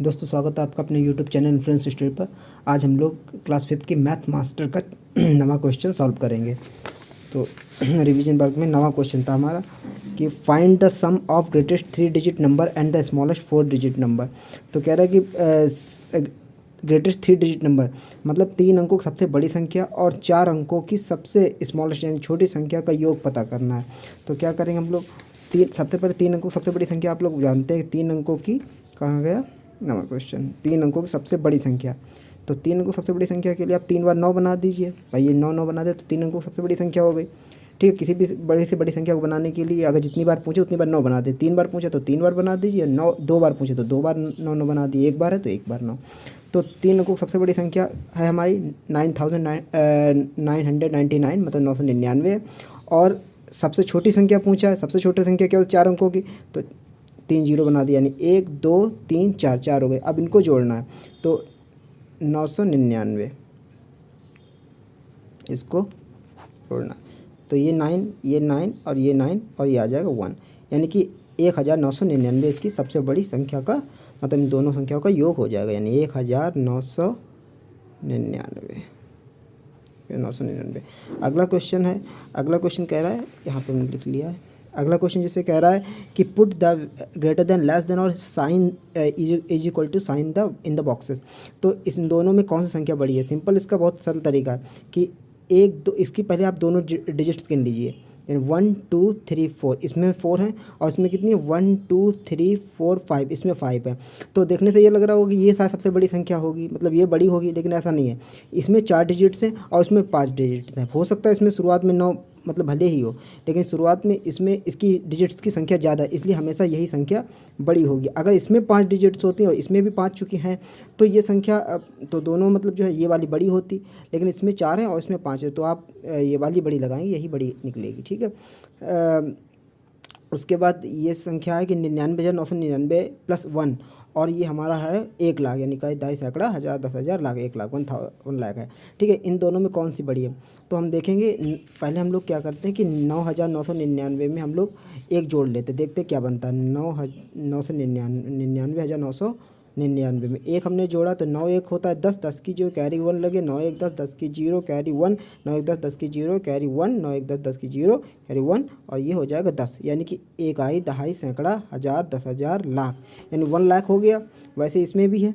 दोस्तों स्वागत है आपका अपने यूट्यूब चैनल इन्फ्लुएंस स्टडी पर। आज हम लोग क्लास 5 की मैथ मास्टर का नवा क्वेश्चन सॉल्व करेंगे। तो रिवीजन वर्क में नवा क्वेश्चन था हमारा कि find the sum of greatest 3 digit number and the smallest 4 digit number. तो कह रहा है कि ग्रेटेस्ट 3 डिजिट नंबर मतलब 3 अंकों की सबसे बड़ी संख्या और 4 अंकों की सबसे स्मॉलेस्ट यानी छोटी संख्या का योग पता करना है। तो क्या करेंगे हम लोग, सबसे पहले 3 अंकों की सबसे बड़ी संख्या आप लोग जानते हैं 3 अंकों की, कहाँ गया नंबर क्वेश्चन, 3 अंकों की सबसे बड़ी संख्या। तो 3 अंकों की सबसे बड़ी संख्या के लिए आप 3 बार 9 बना दीजिए भाई, ये 9 9 बना दे तो 3 अंकों की सबसे बड़ी संख्या हो गई। ठीक है, किसी भी बड़ी से बड़ी संख्या को बनाने के लिए अगर जितनी बार पूछे उतनी बार 9 बना दे। 3 बार पूछे तो 3 बार बना दीजिए, 9 2 बार पूछे तो 2 बार 9 9 बना दिए, 1 बार है तो 1 बार 9। तो 3 अंकों की सबसे बड़ी संख्या है हमारी 9999 मतलब 999। और सबसे छोटी संख्या पूछा है, सबसे छोटी संख्या क्या हो 4 अंकों की, तो 3 जीरो बना दिया यानी 1 2 3 4 4 हो गए। अब इनको जोड़ना है तो 999 इसको जोड़ना, तो ये 9 और ये 9 और ये आ जाएगा 1, यानी कि 1999 इसकी सबसे बड़ी संख्या का मतलब इन दोनों संख्याओं का योग हो जाएगा, यानी 1999। अगला क्वेश्चन है, अगला क्वेश्चन कह रहा है, यहाँ पे मैंने लिख लिया है। अगला क्वेश्चन जैसे कह रहा है कि put the greater than less than और sign is equal to sign the in the boxes. तो इस दोनों में कौन सी संख्या बड़ी है? सिंपल, इसका बहुत सरल तरीका है कि 1 2 इसकी पहले आप दोनों डिजिट्स गिन लीजिए, यानी 1 2 3 4, इसमें 4 है और इसमें कितनी है 1 2 3 4 5, इसमें 5 है। तो देखने से ये लग रहा होगा कि ये शायद सबसे बड़ी संख्या होगी, मतलब ये बड़ी होगी, लेकिन ऐसा नहीं है। इसमें 4 डिजिट्स हैं और इसमें 5 डिजिट्स हैं। हो सकता है इसमें शुरुआत में 9 मतलब भले ही हो, लेकिन शुरुआत में इसमें इसकी डिजिट्स की संख्या ज़्यादा है, इसलिए हमेशा यही संख्या बड़ी होगी। अगर इसमें 5 डिजिट्स होती हैं और इसमें भी 5 चुकी हैं तो ये संख्या तो दोनों मतलब जो है ये वाली बड़ी होती, लेकिन इसमें 4 है और इसमें 5 है, तो आप ये वाली बड़ी लगाएंगे, यही बड़ी निकलेगी। ठीक है, उसके बाद ये संख्या है कि 99,999 प्लस 1, और ये हमारा है 1 लाख, यानी का 2.5 सैकड़ा, 1000, 10,000, लाख, 1 लाख, 1 लाख है। ठीक है, इन दोनों में कौन सी बड़ी है? तो हम देखेंगे, पहले हम लोग क्या करते हैं कि 9,999 में हम लोग एक जोड़ लेते, देखते क्या बनता है। 99,999 में एक हमने जोड़ा तो 9 1 होता है 10, 10 की जो कैरी 1 लगे, 9 1 10, 10 की 0 कैरी 1, 9 1 10, 10 की 0 कैरी 1, 9 1 10, 10 की 0 कैरी 1, और ये हो जाएगा 10, यानी कि 1 आई, 2.5 सैकड़ा, 1000, 10,000, लाख, यानी 1 लाख हो गया। वैसे इसमें भी है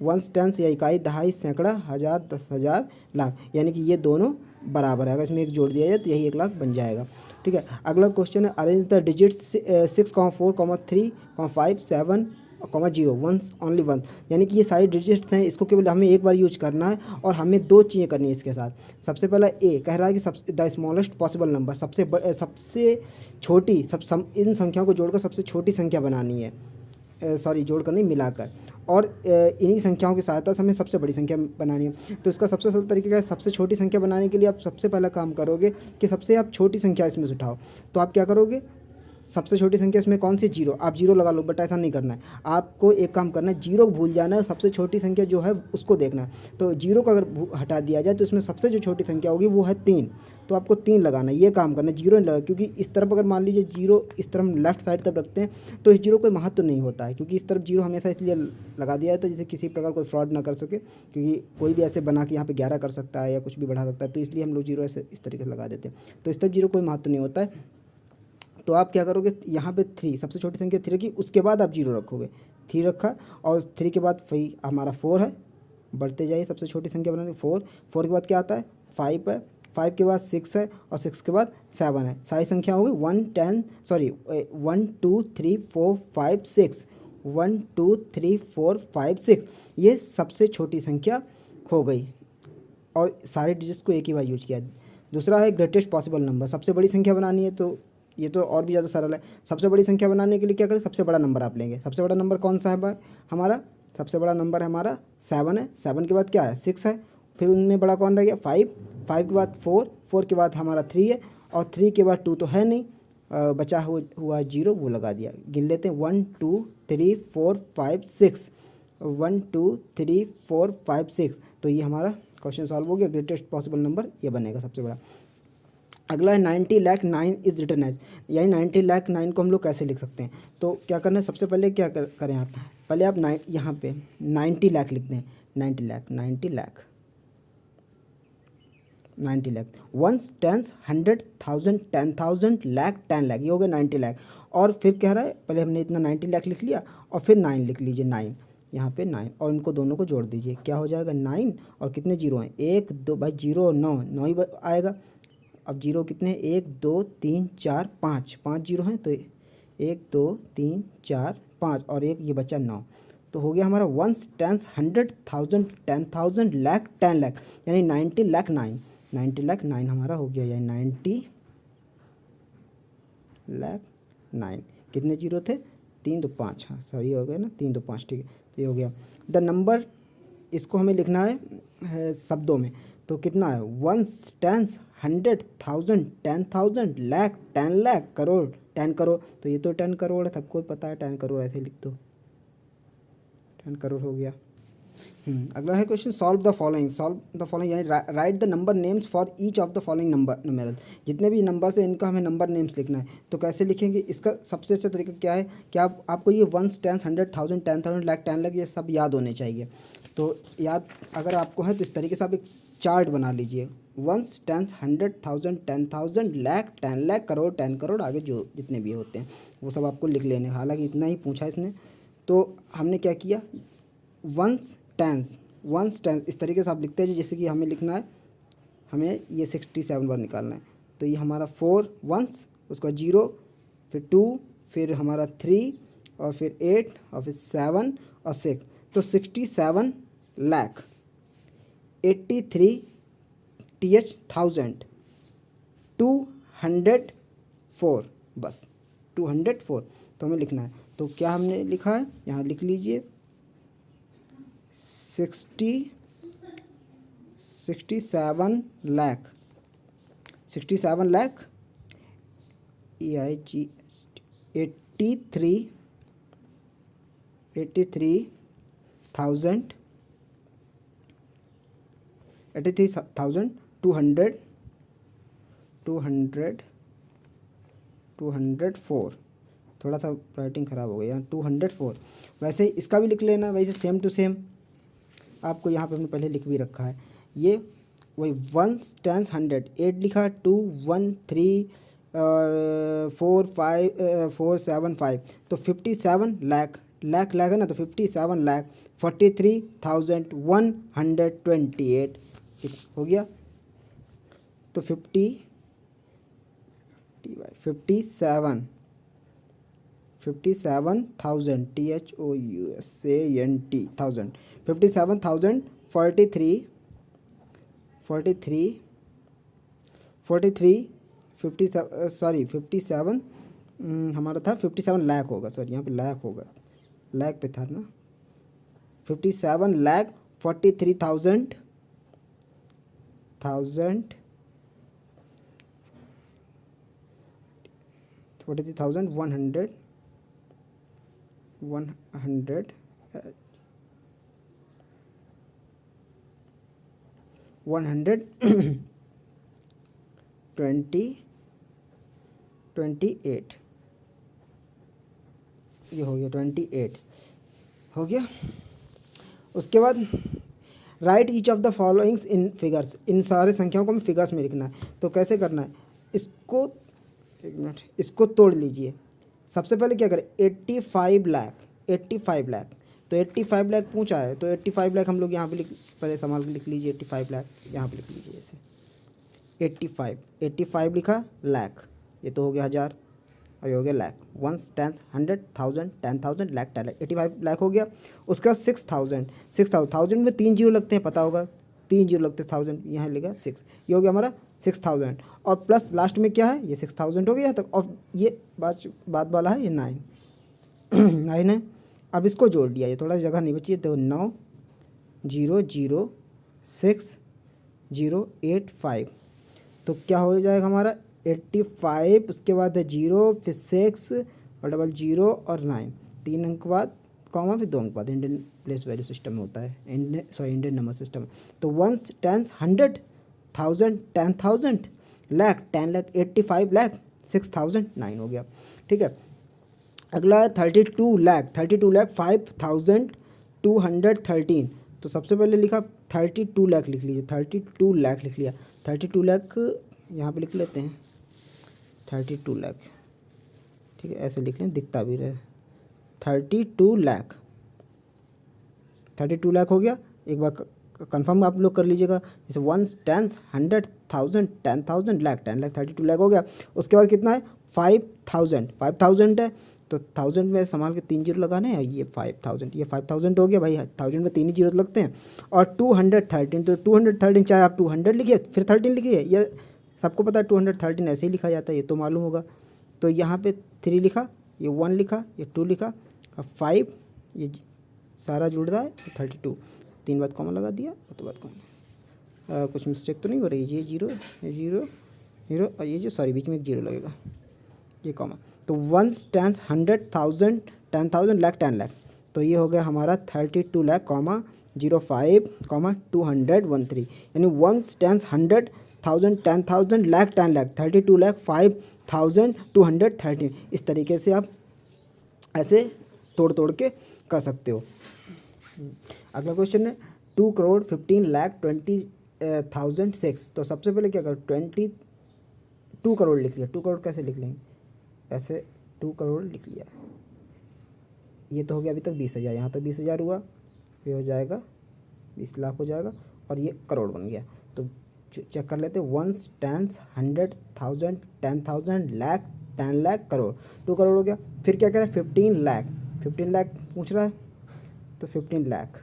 1 टेंस या इकाई, 2.5 सैकड़ा, 1000, 10,000, लाख, यानी कि ये दोनों बराबर है। अगर इसमें एक जोड़ दिया जाए तो यही 1 लाख बन जाएगा। ठीक है, अगला क्वेश्चन है arrange the digits 6, 4, 3, 5, 7, 0, once only one, यानी कि ये सारी डिजिट्स हैं, इसको केवल हमें एक बार यूज करना है और हमें 2 चीज़ें करनी है इसके साथ। सबसे पहला ए कह रहा है कि सबसे द स्मॉलेस्ट पॉसिबल नंबर, सबसे छोटी इन संख्याओं को जोड़कर सबसे छोटी संख्या बनानी है, सॉरी जोड़कर नहीं मिलाकर, और इन्हीं संख्याओं की सहायता से हमें सबसे बड़ी संख्या बनानी है। तो इसका सबसे सरल तरीका है, सबसे छोटी संख्या बनाने के लिए आप सबसे पहला काम करोगे कि सबसे आप छोटी संख्या इसमें से उठाओ। तो आप क्या करोगे, सबसे छोटी संख्या इसमें कौन सी, 0, आप 0 लगा लो, बट ऐसा नहीं करना है। आपको एक काम करना है, 0 को भूल जाना है, सबसे छोटी संख्या जो है उसको देखना है। तो 0 को अगर हटा दिया जाए तो इसमें सबसे जो छोटी संख्या होगी वो है 3, तो आपको 3 लगाना है, ये काम करना है, 0 नहीं लगा, क्योंकि इस तरफ अगर मान लीजिए 0 इस तरफ लेफ्ट साइड तरफ रखते हैं तो इस 0 कोई महत्व नहीं होता है, क्योंकि इस तरफ 0 हमेशा इसलिए लगा दिया है तो जैसे किसी प्रकार कोई फ्रॉड ना कर सके, क्योंकि कोई भी ऐसे बना के यहाँ पे 11 कर सकता है या कुछ भी बढ़ा सकता है, तो इसलिए हम लोग 0 ऐसे इस तरीके से लगा देते हैं। तो इस तरफ 0 कोई महत्व नहीं होता है। तो आप क्या करोगे, यहाँ पे 3 सबसे छोटी संख्या 3 रखी, उसके बाद आप 0 रखोगे, 3 रखा, और 3 के बाद हमारा 4 है, बढ़ते जाइए सबसे छोटी संख्या बनाने, 4 के बाद क्या आता है 5 है, 5 के बाद 6 है, और 6 के बाद 7 है। सारी संख्या हो गई 1 2 3 4 5 6, 1 2 3 4 5 6, ये सबसे छोटी संख्या हो गई, और सारे डिजिट्स को एक ही बार यूज किया। दूसरा है ग्रेटेस्ट पॉसिबल नंबर, सबसे बड़ी संख्या बनानी है, तो ये तो और भी ज़्यादा सरल है। सबसे बड़ी संख्या बनाने के लिए क्या करें, सबसे बड़ा नंबर आप लेंगे। सबसे बड़ा नंबर कौन सा है हमारा, सबसे बड़ा नंबर है हमारा 7 है, 7 के बाद क्या है 6 है, फिर उनमें बड़ा कौन रह गया 5, 5 के बाद 4, 4 के बाद हमारा 3 है, और 3 के बाद 2 तो है नहीं, बचा हुआ 0 वो लगा दिया। गिन लेते हैं 1 2 3 4 5 6, 1 2 3 4 5 6, तो ये हमारा क्वेश्चन सॉल्व हो गया। ग्रेटेस्ट पॉसिबल नंबर ये बनेगा सबसे बड़ा। अगला है 90,09,000 इज रिटर्न एज, यानी 90,09,000 को हम लोग कैसे लिख सकते हैं। तो क्या करना है, सबसे पहले क्या करें आप, पहले आप यहाँ पे 90,00,000 लिख दें। 90,00,000 90,00,000 90,00,000 वंस, टेंस, 100,000 10,000 लाख 10,00,000, ये हो गया 90,00,000। और फिर कह रहा है, पहले हमने इतना 90,00,000 लिख लिया और फिर 9 लिख लीजिए, 9 यहाँ पे 9, और इनको दोनों को जोड़ दीजिए, क्या हो जाएगा 9 और कितने जीरो हैं, 1 2 भाई, 0 और 9 9 ही आएगा। अब जीरो कितने, 1 2 3 4 5, 5 जीरो हैं, तो 1 2 3 4 5 और एक ये बचा 9। तो हो गया हमारा वंस, टेंस, 100,000 10,000 लाख 10,00,000, यानी 90,00,009 90,00,009 हमारा हो गया, यानी 90,00,009। कितने जीरो थे, 3 2 5, हाँ सही हो गया ना, 3 2 5, ठीक है। तो ये हो गया द नंबर, इसको हमें लिखना है शब्दों में। तो कितना है, वंस, टेंस, 100,000 10,000 लाख 10,00,000 करोड़ 10 करोड़। तो ये तो 10 करोड़ है, सबको पता है 10 करोड़, ऐसे लिख दो, 10 करोड़ हो गया। अगला है क्वेश्चन, सॉल्व द फॉलोइंग, यानी right the number names for each of the following number, जितने भी नंबर्स हैं इनका हमें नंबर नेम्स लिखना है। तो कैसे लिखेंगे, इसका सबसे अच्छा तरीका क्या है कि आपको ये वंस, टेंस, 100,000 10,000 लाख 10,00,000 ये सब याद होने चाहिए। तो याद अगर आपको है तो इस तरीके से आप एक चार्ट बना लीजिए, वंस, टेंस, 100,000 10,000 लाख 10,00,000 करोड़ 10 करोड़, आगे जो जितने भी होते हैं वो सब आपको लिख लेने। हालांकि इतना ही पूछा इसने, तो हमने क्या किया, वंस टेंस इस तरीके से आप लिखते हैं जैसे कि हमें लिखना है, हमें ये 67 बार निकालना है। तो ये हमारा 4 वंस, उसके बाद 0, फिर 2, फिर हमारा 3 और फिर 8 और फिर 7 और 6, तो 67 लाख 83,000 204, बस 204 तो हमें लिखना है। तो क्या हमने लिखा है, यहाँ लिख लीजिए 67 लाख 83,000 204, थोड़ा सा राइटिंग ख़राब हो गई यहाँ, 204। वैसे इसका भी लिख लेना, वैसे सेम टू सेम आपको यहाँ पे हमने पहले लिख भी रखा है। ये वही वंस, टेंस, 100 8 लिखा, 2 1 3 और 4 5 4 7 5, तो 57 लाख है ना, तो 57 लाख 43,128 हो गया। तो 57 57,000 THOUSAND 57,000 43 57 हमारा था 57 लाख होगा, सॉरी यहाँ पे लाख होगा, लाख पे था ना, 57 लाख 43,000 100 128, ये हो गया 28 हो गया। उसके बाद write each of the followings in figures, इन सारे संख्याओं को हमें फिगर्स में लिखना है। तो कैसे करना है, इसको एक मिनट, इसको तोड़ लीजिए। सबसे पहले क्या करें, 85 लाख तो 85 लाख पूछा है, तो 85 लाख हम लोग यहाँ पे पहले संभाल के लिख लीजिए, 85 लाख यहाँ पे लिख लीजिए ऐसे, 85 लिखा, लाख ये तो हो गया हज़ार और ये हो गया लाख, वंस, टेंस, 100,000 10,000 लाख 10 लाख, 85 लाख हो गया। उसके बाद 6,000 में 3 जीरो लगते हैं, पता होगा 3 जीरो लगते हैं, 1000 यहाँ लिखा 6, ये हो गया हमारा 6,000 और प्लस लास्ट में क्या है, ये 6,000 हो गया तक, और ये बाद वाला है ये 9 है। अब इसको जोड़ दिया, ये थोड़ा जगह नहीं बची है, तो 9 0 0 6 0 8 5, तो क्या हो जाएगा हमारा 85, उसके बाद है 0 फिर 6 और डबल 0 और 9, 3 अंक बाद कॉमा फिर 2 अंक बाद, इंडियन प्लेस वैल्यू सिस्टम में होता है, इंडियन नंबर सिस्टम। तो वंस, टेंस, 100,000 10,000 लाख, 10 लाख, 85 लाख, 6009 हो गया। ठीक है, अगला 32 लाख, 32 लाख 5213। तो सबसे पहले लिखा 32 लाख लिख लीजिए, 32 लाख लिख लिया, 32 लाख यहाँ पे लिख लेते हैं 32 लाख। ठीक है, ऐसे लिख लें, दिखता भी रहे। 32 लाख, 32 लाख हो गया। एक बार कंफर्म आप लोग कर लीजिएगा, जैसे 1 10 100 1000 10,000 लाख, 10 लाख 32 लाख हो गया। उसके बाद कितना है 5000 है, तो 1000 में संभाल के 3 जीरो लगाने हैं, ये 5000, ये 5000 हो गया भाई, 1000 में 3 ही जीरो लगते हैं। और 213, तो 213 चाहे आप 200 लिखिए फिर 13 लिखिए, ये सबको पता है 213 ऐसे ही लिखा जाता है, ये तो मालूम होगा। तो यहाँ पे 3 लिखा, ये 1 लिखा, ये 2 लिखा, और 5 ये सारा जुड़ रहा है 32, 3 बार कॉमा लगा दिया, और तो बात कॉमा। कुछ मिस्टेक तो नहीं हो रही, ये जीरो, ये जीरो, जीरो, और ये जो सॉरी बीच में एक जीरो लगेगा, ये कॉमा। तो 1 10 100 1000 10,000 लाख 10 लाख, तो ये हो गया हमारा 32 लाख कॉमा 05 कॉमा 213, यानी 1 10 100 1000 10,000 लाख 10 लाख 32 लाख 5213। इस तरीके से आप ऐसे तोड़ तोड़ के कर सकते हो। अगला क्वेश्चन है 2,15,20,006। तो सबसे पहले क्या करो, 22 करोड़ लिख लिया। 2 करोड़ कैसे लिख लेंगे, ऐसे 2 करोड़ लिख लिया। ये तो हो गया अभी तक 20,000, यहाँ तक 20,000 हुआ, ये हो जाएगा 20 लाख हो जाएगा, और ये करोड़ बन गया। तो चेक कर लेते हैं, 1 10 100 1000 10,000 लाख 10 लाख करोड़, 2 करोड़ हो गया। फिर क्या करें, 15 लाख, 15 लाख पूछ रहा है, तो 15 लाख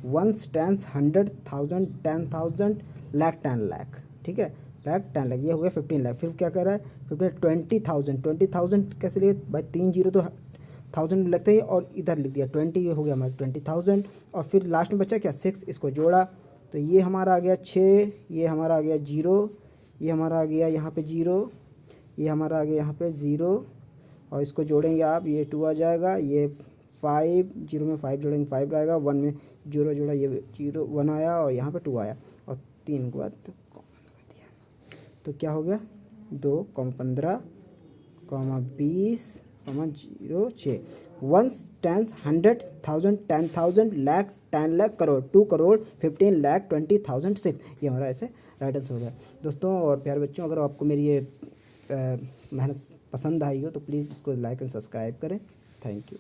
1 10 100 1000 10,000 लाख 10 लाख, ठीक है, लाख 10 लाख, ये हो गया 15 लाख। फिर क्या कर रहा है 20,000, 20,000 कैसे लिए भाई, 3 जीरो तो 1000 लगते ही, और इधर लिख दिया 20, ये हो गया हमारा 20,000। और फिर लास्ट में बचा क्या 6, इसको जोड़ा, तो ये हमारा आ गया 6, ये हमारा आ गया 0, ये हमारा आ गया यहाँ पे 0, ये हमारा आ गया यहाँ पे 0, और इसको जोड़ेंगे आप, ये 2 आ जाएगा, ये 5, 0 में 5 जोड़ेंगे 5 आएगा, 1 में 0 जोड़ा, ये 0 1 आया, और यहाँ पे 2 आया, और 3 के बाद तो कॉमा लगा दिया। तो क्या हो गया 2, 15, 20, 06, 1 10 100 1000 10,000 लाख 10 लाख करोड़, 2 करोड़ 15 लाख 20,006, ये हमारा ऐसे राइट आंसर हो गया। दोस्तों और प्यारे बच्चों, अगर आपको मेरी ये मेहनत पसंद आई हो तो प्लीज़ इसको लाइक एंड सब्सक्राइब करें। Thank you.